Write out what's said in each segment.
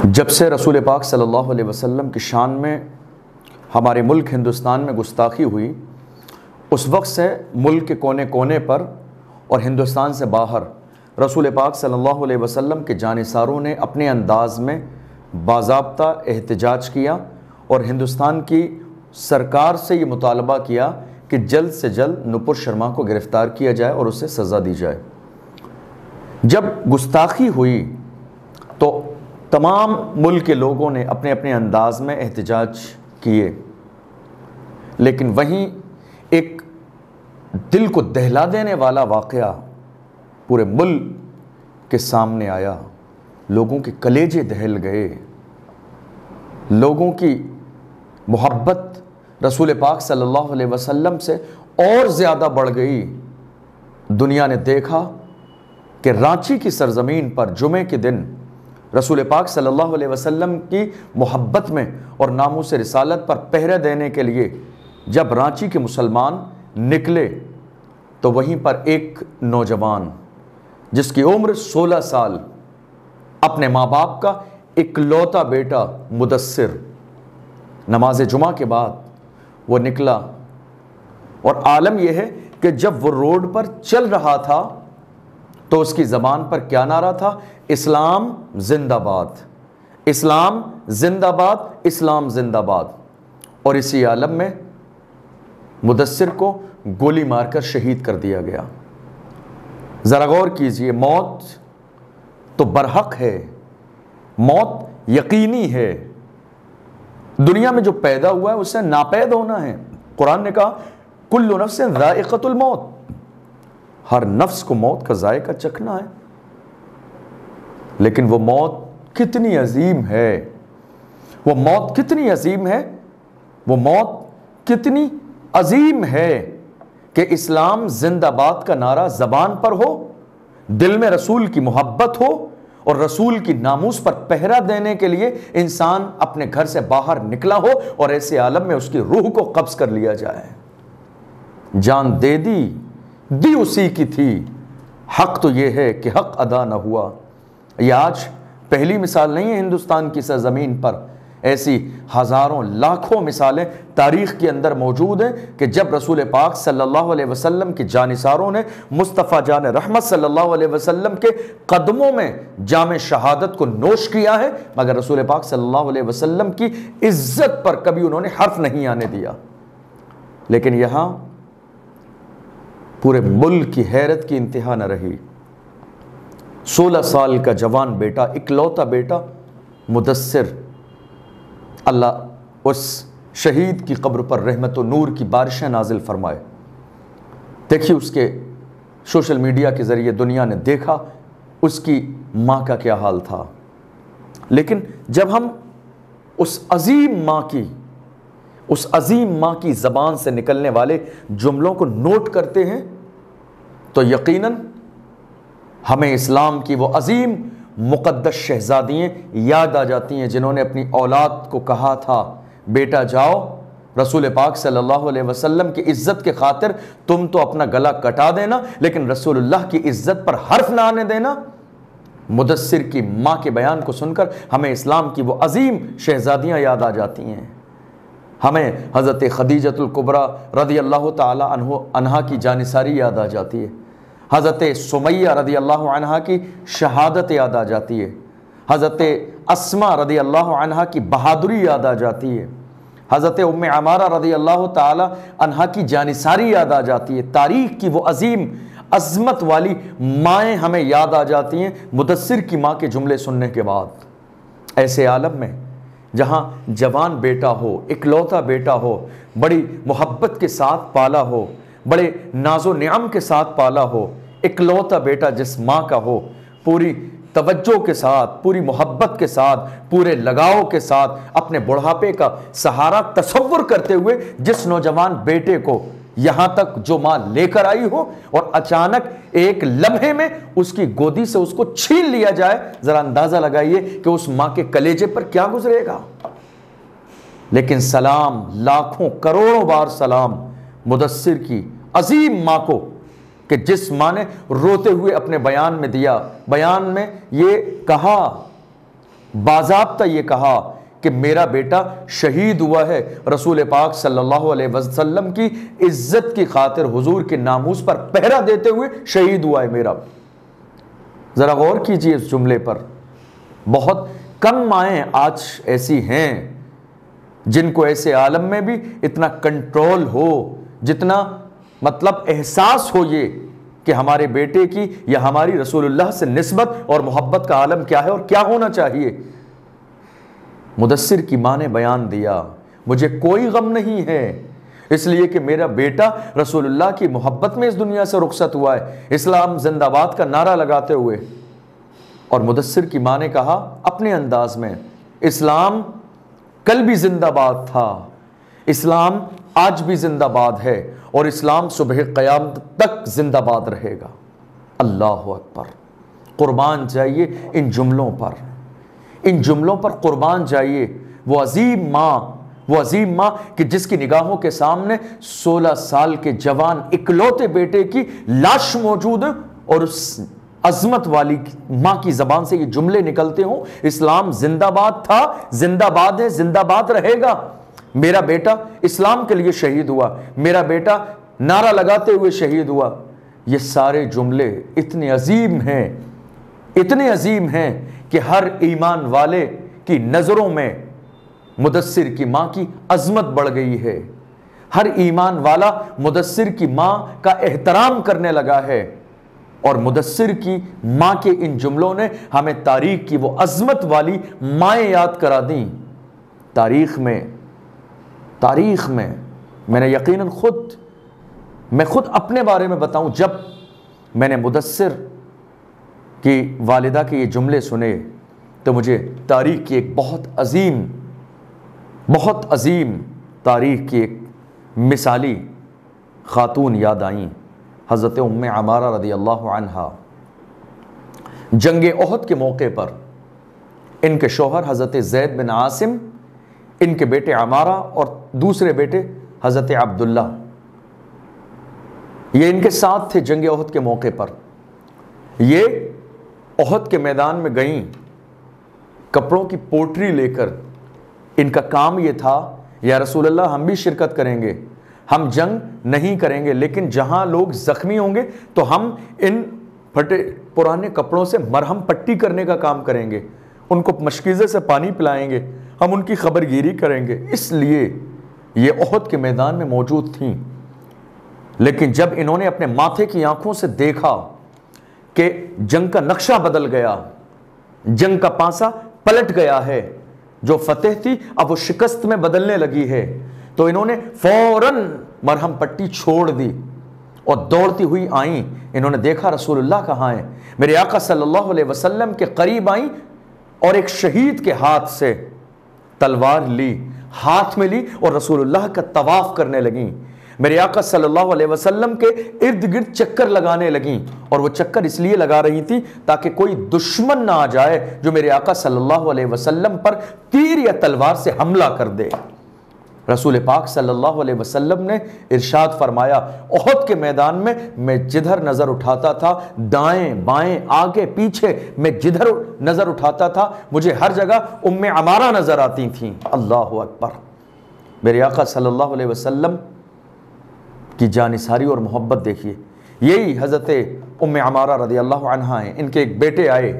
جب سے رسول پاک صلی اللہ علیہ وسلم کی شان میں ہمارے ملک ہندوستان میں گستاخی ہوئی، اس وقت سے ملک کے کونے کونے پر اور ہندوستان سے باہر رسول پاک صلی اللہ علیہ وسلم کے جانثاروں نے اپنے انداز میں باضابطہ احتجاج کیا اور ہندوستان کی سرکار سے یہ مطالبہ کیا کہ جلد سے جلد نپر شرما کو گرفتار کیا جائے اور اسے سزا دی جائے۔ جب گستاخی ہوئی تو تمام ملک کے لوگوں نے اپنے اپنے انداز میں احتجاج کیے، لیکن وہیں ایک دل کو دہلا دینے والا واقعہ پورے ملک کے سامنے آیا۔ لوگوں کے کلیجے دہل گئے، لوگوں کی محبت رسول پاک صلی اللہ علیہ وسلم سے اور زیادہ بڑھ گئی۔ دنیا نے دیکھا کہ رانچی کی سرزمین پر جمعے کے دن رسول پاک صلی اللہ علیہ وسلم کی محبت میں اور ناموس رسالت پر پہرے دینے کے لیے جب رانچی کے مسلمان نکلے تو وہیں پر ایک نوجوان جس کی عمر 16 سال، اپنے ماں باپ کا اکلوتا بیٹا مدثر، نماز جمعہ کے بعد وہ نکلا، اور عالم یہ ہے کہ جب وہ روڈ پر چل رہا تھا تو اس کی زبان پر کیا نعرہ تھا؟ اسلام زندہ باد، اسلام زندہ باد، اسلام زندہ باد۔ اور اسی عالم میں مدثر کو گولی مار کر شہید کر دیا گیا۔ ذرا غور کیجئے، موت تو برحق ہے، موت یقینی ہے۔ دنیا میں جو پیدا ہوا ہے اس سے ناپید ہونا ہے۔ قرآن نے کہا کل نفس ذائقۃ الموت، ہر نفس کو موت کا ذائقہ چکھنا ہے۔ لیکن وہ موت کتنی عظیم ہے، وہ موت کتنی عظیم ہے، وہ موت کتنی عظیم ہے کہ اسلام زندہ باد کا نعرہ زبان پر ہو، دل میں رسول کی محبت ہو، اور رسول کی ناموس پر پہرا دینے کے لیے انسان اپنے گھر سے باہر نکلا ہو اور ایسے عالم میں اس کی روح کو قبض کر لیا جائے۔ جان دے دی اسی کی تھی، حق تو یہ ہے کہ حق ادا نہ ہوا۔ یہ آج پہلی مثال نہیں ہے ہندوستان کی سرزمین پر، ایسی ہزاروں لاکھوں مثالیں تاریخ کے اندر موجود ہیں کہ جب رسول پاک صلی اللہ علیہ وسلم کی جانثاروں نے مصطفیٰ جان رحمت صلی اللہ علیہ وسلم کے قدموں میں جام شہادت کو نوش کیا ہے، مگر رسول پاک صلی اللہ علیہ وسلم کی عزت پر کبھی انہوں نے حرف نہیں آنے دیا۔ لیکن یہاں پورے ملک کی حیرت کی انتہا نہ رہی۔ 16 سال کا جوان بیٹا، اکلوتا بیٹا مدثر، اللہ اس شہید کی قبر پر رحمت و نور کی بارشیں نازل فرمائے۔ دیکھیے اس کے سوشل میڈیا کے ذریعے دنیا نے دیکھا اس کی ماں کا کیا حال تھا۔ لیکن جب ہم اس عظیم ماں کی زبان سے نکلنے والے جملوں کو نوٹ کرتے ہیں تو یقیناً ہمیں اسلام کی وہ عظیم مقدس شہزادیاں یاد آ جاتی ہیں جنہوں نے اپنی اولاد کو کہا تھا بیٹا جاؤ، رسول پاک صلی اللہ علیہ وسلم کی عزت کے خاطر تم تو اپنا گلا کٹا دینا، لیکن رسول اللہ کی عزت پر حرف نہ آنے دینا۔ مدثر کی ماں کے بیان کو سن کر ہمیں اسلام کی وہ عظیم شہزادیاں یاد آ جاتی ہیں۔ ہمیں حضرت خدیجۃ الکبریٰ رضی اللہ تعالی عنہا کی جانثاری یاد آ جاتی ہے، حضرت سمیہ رضی اللہ عنہا کی شہادت یاد آ جاتی ہے، حضرت اسماء رضی اللہ عنہا کی بہادری یاد آ جاتی ہے، حضرت ام عمارہ رضی اللہ تعالی عنہا کی جانثاری یاد آ جاتی ہے۔ تاریخ کی وہ عظیم عظمت والی مائیں ہمیں یاد آ جاتی ہیں مدثر کی ماں کے جملے سننے کے بعد۔ ایسے عالم میں جہاں جوان بیٹا ہو، اکلوتا بیٹا ہو، بڑی محبت کے ساتھ پالا ہو، بڑے ناز و نعم کے ساتھ پالا ہو، اکلوتا بیٹا جس ماں کا ہو، پوری توجہ کے ساتھ، پوری محبت کے ساتھ، پورے لگاؤ کے ساتھ اپنے بڑھاپے کا سہارا تصور کرتے ہوئے جس نوجوان بیٹے کو یہاں تک جو ماں لے کر آئی ہو اور اچانک ایک لمحے میں اس کی گودی سے اس کو چھین لیا جائے، ذرا اندازہ لگائیے کہ اس ماں کے کلیجے پر کیا گزرے گا۔ لیکن سلام، لاکھوں کروڑوں بار سلام مدثر کی عظیم ماں کو کہ جس ماں نے روتے ہوئے اپنے بیان میں دیا، بیان میں یہ کہا باضابطہ یہ کہا کہ میرا بیٹا شہید ہوا ہے، رسول پاک صلی اللہ علیہ وسلم کی عزت کی خاطر، حضور کے ناموس پر پہرا دیتے ہوئے شہید ہوا ہے میرا۔ ذرا غور کیجئے اس جملے پر۔ بہت کم مائیں آج ایسی ہیں جن کو ایسے عالم میں بھی اتنا کنٹرول ہو، جتنا مطلب احساس ہو یہ کہ ہمارے بیٹے کی یا ہماری رسول اللہ سے نسبت اور محبت کا عالم کیا ہے اور کیا ہونا چاہیے۔ مدثر کی ماں نے بیان دیا، مجھے کوئی غم نہیں ہے، اس لیے کہ میرا بیٹا رسول اللہ کی محبت میں اس دنیا سے رخصت ہوا ہے، اسلام زندہ باد کا نعرہ لگاتے ہوئے۔ اور مدثر کی ماں نے کہا اپنے انداز میں، اسلام کل بھی زندہ باد تھا، اسلام آج بھی زندہ باد ہے، اور اسلام صبح قیامت تک زندہ باد رہے گا۔ اللہ اکبر! قربان جائیے ان جملوں پر، ان جملوں پر قربان جائیے۔ وہ عظیم ماں کہ جس کی نگاہوں کے سامنے 16 سال کے جوان اکلوتے بیٹے کی لاش موجود ہے، اور اس عظمت والی ماں کی زبان سے یہ جملے نکلتے ہوں، اسلام زندہ باد تھا، زندہ باد ہے، زندہ باد رہے گا، میرا بیٹا اسلام کے لیے شہید ہوا، میرا بیٹا نعرہ لگاتے ہوئے شہید ہوا۔ یہ سارے جملے اتنے عظیم ہیں، اتنے عظیم ہیں کہ ہر ایمان والے کی نظروں میں مدثر کی ماں کی عظمت بڑھ گئی ہے، ہر ایمان والا مدثر کی ماں کا احترام کرنے لگا ہے، اور مدثر کی ماں کے ان جملوں نے ہمیں تاریخ کی وہ عظمت والی مائیں یاد کرا دیں۔ تاریخ میں میں نے یقیناً میں خود اپنے بارے میں بتاؤں، جب میں نے مدثر کی والدہ کے یہ جملے سنے تو مجھے تاریخ کی ایک بہت عظیم تاریخ کی ایک مثالی خاتون یاد آئیں، حضرت ام عمارہ رضی اللہ عنہا۔ جنگ احد کے موقع پر ان کے شوہر حضرت زید بن عاصم، ان کے بیٹے عمارہ اور دوسرے بیٹے حضرت عبداللہ، یہ ان کے ساتھ تھے جنگ احد کے موقع پر۔ یہ احد کے میدان میں گئیں کپڑوں کی پوٹری لے کر، ان کا کام یہ تھا یا رسول اللہ ہم بھی شرکت کریں گے، ہم جنگ نہیں کریں گے، لیکن جہاں لوگ زخمی ہوں گے تو ہم ان پھٹے پرانے کپڑوں سے مرہم پٹی کرنے کا کام کریں گے، ان کو مشکیزے سے پانی پلائیں گے، ہم ان کی خبر گیری کریں گے۔ اس لیے یہ احد کے میدان میں موجود تھیں۔ لیکن جب انہوں نے اپنے ماتھے کی آنکھوں سے دیکھا کہ جنگ کا نقشہ بدل گیا، جنگ کا پانسا پلٹ گیا ہے، جو فتح تھی اب وہ شکست میں بدلنے لگی ہے، تو انہوں نے فوراً مرہم پٹی چھوڑ دی اور دوڑتی ہوئی آئیں۔ انہوں نے دیکھا رسول اللہ کہاں ہیں، میرے آقا صلی اللہ علیہ وسلم کے قریب آئیں اور ایک شہید کے ہاتھ سے تلوار لی، ہاتھ میں لی اور رسول اللہ کا طواف کرنے لگیں، میرے آقا صلی اللہ علیہ وسلم کے ارد گرد چکر لگانے لگیں، اور وہ چکر اس لیے لگا رہی تھی تاکہ کوئی دشمن نہ آ جائے جو میرے آقا صلی اللہ علیہ وسلم پر تیر یا تلوار سے حملہ کر دے۔ رسول پاک صلی اللہ علیہ وسلم نے ارشاد فرمایا، احد کے میدان میں جدھر نظر اٹھاتا تھا، دائیں بائیں آگے پیچھے، میں جدھر نظر اٹھاتا تھا مجھے ہر جگہ ام عمارہ نظر آتی تھیں۔ اللہ اکبر! میرے آقا صلی اللہ علیہ وسلم کی جانثاری اور محبت دیکھیے۔ یہی حضرت ام عمارہ رضی اللہ عنہا ہیں، ان کے ایک بیٹے آئے،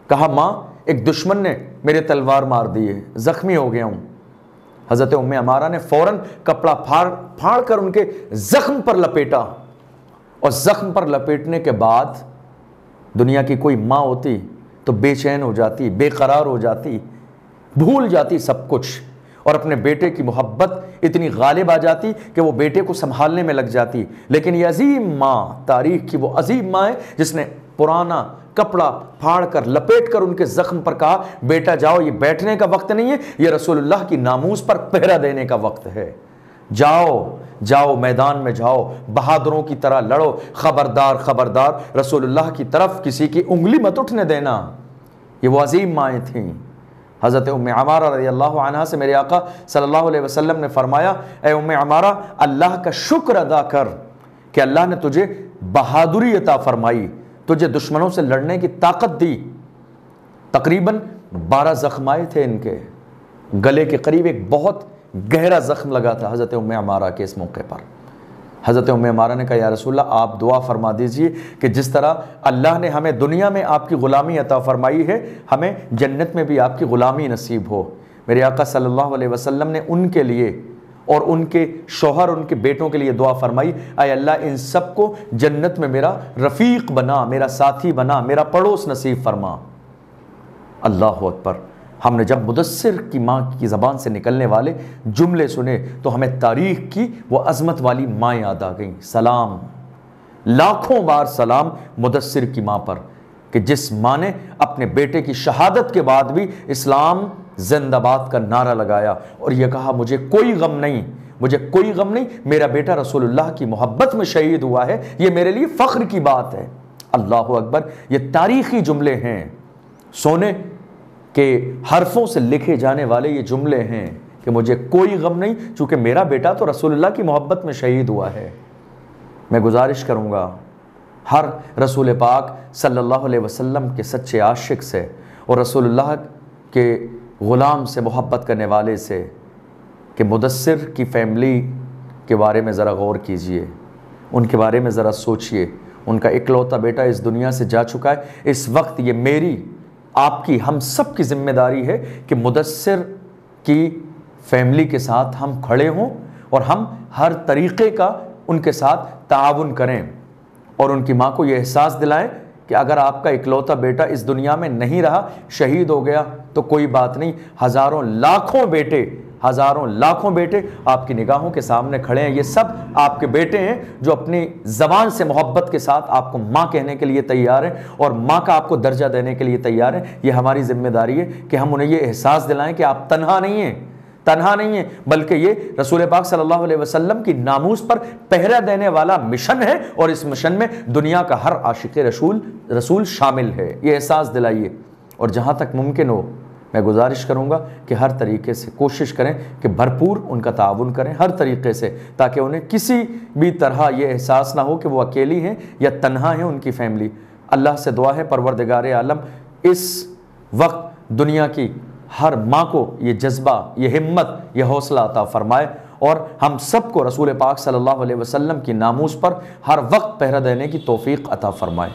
کہا ماں ایک دشمن نے میرے تلوار مار دی ہے، زخمی ہو گیا ہوں۔ حضرت ام عمارہ نے فوراً کپڑا پھاڑ کر ان کے زخم پر لپیٹا، اور زخم پر لپیٹنے کے بعد دنیا کی کوئی ماں ہوتی تو بے چین ہو جاتی، بے قرار ہو جاتی، بھول جاتی سب کچھ، اور اپنے بیٹے کی محبت اتنی غالب آ جاتی کہ وہ بیٹے کو سنبھالنے میں لگ جاتی۔ لیکن یہ عظیم ماں، تاریخ کی وہ عظیم ماں ہے جس نے پرانا کپڑا پھاڑ کر لپیٹ کر ان کے زخم پر کہا بیٹا جاؤ، یہ بیٹھنے کا وقت نہیں ہے، یہ رسول اللہ کی ناموس پر پہرا دینے کا وقت ہے، جاؤ میدان میں جاؤ، بہادروں کی طرح لڑو، خبردار رسول اللہ کی طرف کسی کی انگلی مت اٹھنے دینا۔ یہ وہ عظیم مائیں تھیں۔ حضرت ام عمارہ رضی اللہ عنہا سے میرے آقا صلی اللہ علیہ وسلم نے فرمایا، اے ام عمارہ اللہ کا شکر ادا کر کہ اللہ نے تجھے بہادری عطا فرمائی، تجھے دشمنوں سے لڑنے کی طاقت دی۔ تقریباً 12 زخم آئے تھے ان کے گلے کے قریب، ایک بہت گہرا زخم لگا تھا حضرت ام عمارہ کے اس موقع پر۔ حضرت ام عمارہ نے کہا یا رسول اللہ آپ دعا فرما دیجئے کہ جس طرح اللہ نے ہمیں دنیا میں آپ کی غلامی عطا فرمائی ہے، ہمیں جنت میں بھی آپ کی غلامی نصیب ہو۔ میرے آقا صلی اللہ علیہ وسلم نے ان کے لیے اور ان کے شوہر، ان کے بیٹوں کے لیے دعا فرمائی، اے اللہ ان سب کو جنت میں میرا رفیق بنا، میرا ساتھی بنا، میرا پڑوس نصیب فرما۔ اللہ اکبر۔ ہم نے جب مدثر کی ماں کی زبان سے نکلنے والے جملے سنے تو ہمیں تاریخ کی وہ عظمت والی ماں یاد آ گئیں۔ سلام، لاکھوں بار سلام مدثر کی ماں پر کہ جس ماں نے اپنے بیٹے کی شہادت کے بعد بھی اسلام زندہ باد کا نعرہ لگایا اور یہ کہا مجھے کوئی غم نہیں، مجھے کوئی غم نہیں، میرا بیٹا رسول اللہ کی محبت میں شہید ہوا ہے، یہ میرے لیے فخر کی بات ہے۔ اللہ اکبر۔ یہ تاریخی جملے ہیں، سونے کے حرفوں سے لکھے جانے والے یہ جملے ہیں کہ مجھے کوئی غم نہیں چونکہ میرا بیٹا تو رسول اللہ کی محبت میں شہید ہوا ہے۔ میں گزارش کروں گا ہر رسول پاک صلی اللہ علیہ وسلم کے سچے عاشق سے اور رسول اللہ کے غلام سے محبت کرنے والے سے کہ مدثر کی فیملی کے بارے میں ذرا غور کیجئے، ان کے بارے میں ذرا سوچئے۔ ان کا اکلوتا بیٹا اس دنیا سے جا چکا ہے۔ اس وقت یہ میری، آپ کی، ہم سب کی ذمہ داری ہے کہ مدثر کی فیملی کے ساتھ ہم کھڑے ہوں اور ہم ہر طریقے کا ان کے ساتھ تعاون کریں اور ان کی ماں کو یہ احساس دلائیں کہ اگر آپ کا اکلوتا بیٹا اس دنیا میں نہیں رہا، شہید ہو گیا تو کوئی بات نہیں، ہزاروں لاکھوں بیٹے آپ کی نگاہوں کے سامنے کھڑے ہیں۔ یہ سب آپ کے بیٹے ہیں جو اپنی زبان سے محبت کے ساتھ آپ کو ماں کہنے کے لیے تیار ہیں اور ماں کا آپ کو درجہ دینے کے لیے تیار ہیں۔ یہ ہماری ذمہ داری ہے کہ ہم انہیں یہ احساس دلائیں کہ آپ تنہا نہیں ہیں، بلکہ یہ رسول پاک صلی اللہ علیہ وسلم کی ناموس پر پہرا دینے والا مشن ہے اور اس مشن میں دنیا کا ہر عاشق رسول شامل ہے۔ یہ احساس دلائیے اور جہاں تک ممکن ہو میں گزارش کروں گا کہ ہر طریقے سے کوشش کریں کہ بھرپور ان کا تعاون کریں ہر طریقے سے، تاکہ انہیں کسی بھی طرح یہ احساس نہ ہو کہ وہ اکیلی ہیں یا تنہا ہیں ان کی فیملی۔ اللہ سے دعا ہے پروردگار عالم اس وقت دنیا کی ہر ماں کو یہ جذبہ، یہ ہمت، یہ حوصلہ عطا فرمائے اور ہم سب کو رسول پاک صلی اللہ علیہ وسلم کی ناموس پر ہر وقت پہرا دینے کی توفیق عطا فرمائے۔